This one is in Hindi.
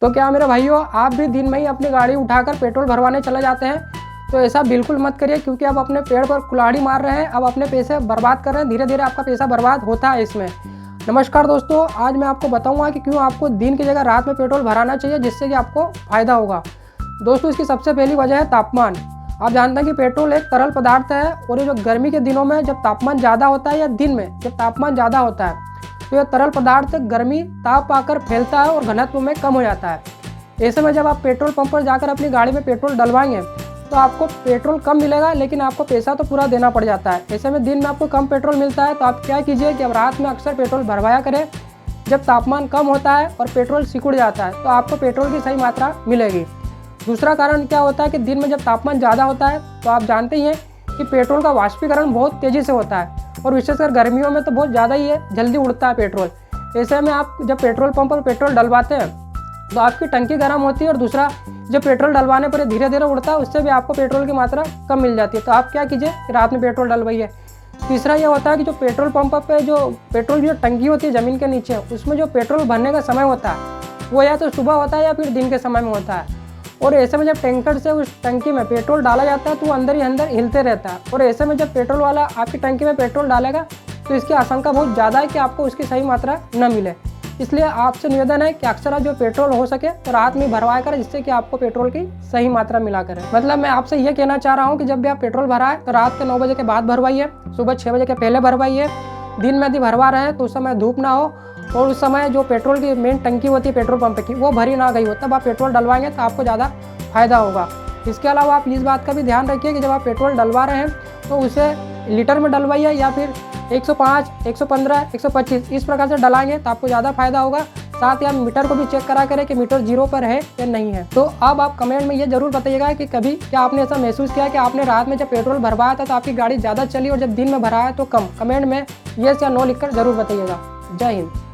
तो क्या मेरे भाइयों, आप भी दिन में ही अपनी गाड़ी उठाकर पेट्रोल भरवाने चले जाते हैं? तो ऐसा बिल्कुल मत करिए, क्योंकि आप अपने पेड़ पर कुल्हाड़ी मार रहे हैं, अब अपने पैसे बर्बाद कर रहे हैं। धीरे धीरे आपका पैसा बर्बाद होता है इसमें। नमस्कार दोस्तों, आज मैं आपको बताऊंगा कि क्यों आपको दिन की जगह रात में पेट्रोल भराना चाहिए, जिससे कि आपको फ़ायदा होगा। दोस्तों, इसकी सबसे पहली वजह है तापमान। आप जानते हैं कि पेट्रोल एक तरल पदार्थ है, और ये जो गर्मी के दिनों में जब तापमान ज़्यादा होता है या दिन में जब तापमान ज़्यादा होता है, तो यह तरल पदार्थ गर्मी ताप पाकर फैलता है और घनत्व में कम हो जाता है। ऐसे में जब आप पेट्रोल पंप पर जाकर अपनी गाड़ी में पेट्रोल डलवाएंगे तो आपको पेट्रोल कम मिलेगा, लेकिन आपको पैसा तो पूरा देना पड़ जाता है। ऐसे में दिन में आपको कम पेट्रोल मिलता है, तो आप क्या कीजिए कि अब रात में अक्सर पेट्रोल भरवाया करें। जब तापमान कम होता है और पेट्रोल सिकुड़ जाता है तो आपको पेट्रोल की सही मात्रा मिलेगी। दूसरा कारण क्या होता है कि दिन में जब तापमान ज़्यादा होता है तो आप जानते ही हैं कि पेट्रोल का वाष्पीकरण बहुत तेज़ी से होता है, और विशेषकर गर्मियों में तो बहुत ज़्यादा ही है, जल्दी उड़ता है पेट्रोल। ऐसे में आप जब पेट्रोल पंप पर पेट्रोल डलवाते हैं तो आपकी टंकी गर्म होती है, और दूसरा जब पेट्रोल डलवाने पर धीरे धीरे उड़ता है, उससे भी आपको पेट्रोल की मात्रा कम मिल जाती है। तो आप क्या कीजिए कि रात में पेट्रोल डलवाइए। तीसरा ये होता है कि जो पेट्रोल पंप पे जो पेट्रोल की जो टंकी होती है ज़मीन के नीचे, उसमें जो पेट्रोल भरने का समय होता है वो या तो सुबह होता है या फिर दिन के समय में होता है। और ऐसे में जब टैंकर से उस टंकी में पेट्रोल डाला जाता है तो वो अंदर ही अंदर हिलते रहता है, और ऐसे में जब पेट्रोल वाला आपकी टंकी में पेट्रोल डालेगा तो इसकी आशंका बहुत ज़्यादा है कि आपको उसकी सही मात्रा न मिले। इसलिए आपसे निवेदन है कि अक्सर जो पेट्रोल हो सके तो रात में भरवाया करें, जिससे कि आपको पेट्रोल की सही मात्रा मिला करें। मतलब मैं आपसे ये कहना चाह रहा हूँ कि जब भी आप पेट्रोल भराएं तो रात के 9 बजे के बाद भरवाइए, सुबह 6 बजे के पहले भरवाइए। दिन में यदि भरवा रहे हैं तो उस समय धूप ना हो, और उस समय जो पेट्रोल की मेन टंकी होती है पेट्रोल पंप की वो भरी ना गई हो, तब आप पेट्रोल डलवाएंगे तो आपको ज़्यादा फायदा होगा। इसके अलावा आप इस बात का भी ध्यान रखिए कि जब आप पेट्रोल डलवा रहे हैं तो उसे लीटर में डलवाइए, या फिर 105, 115, 125 इस प्रकार से डलाएंगे तो आपको ज़्यादा फायदा होगा। साथ ही आप मीटर को भी चेक करा करें कि मीटर जीरो पर है या नहीं है। तो अब आप कमेंट में ये जरूर बताइएगा कि कभी क्या आपने ऐसा महसूस किया कि आपने रात में जब पेट्रोल भरवाया था तो आपकी गाड़ी ज़्यादा चली और जब दिन में भराया तो कम। कमेंट में येस या नो लिखकर जरूर बताइएगा। जय हिंद।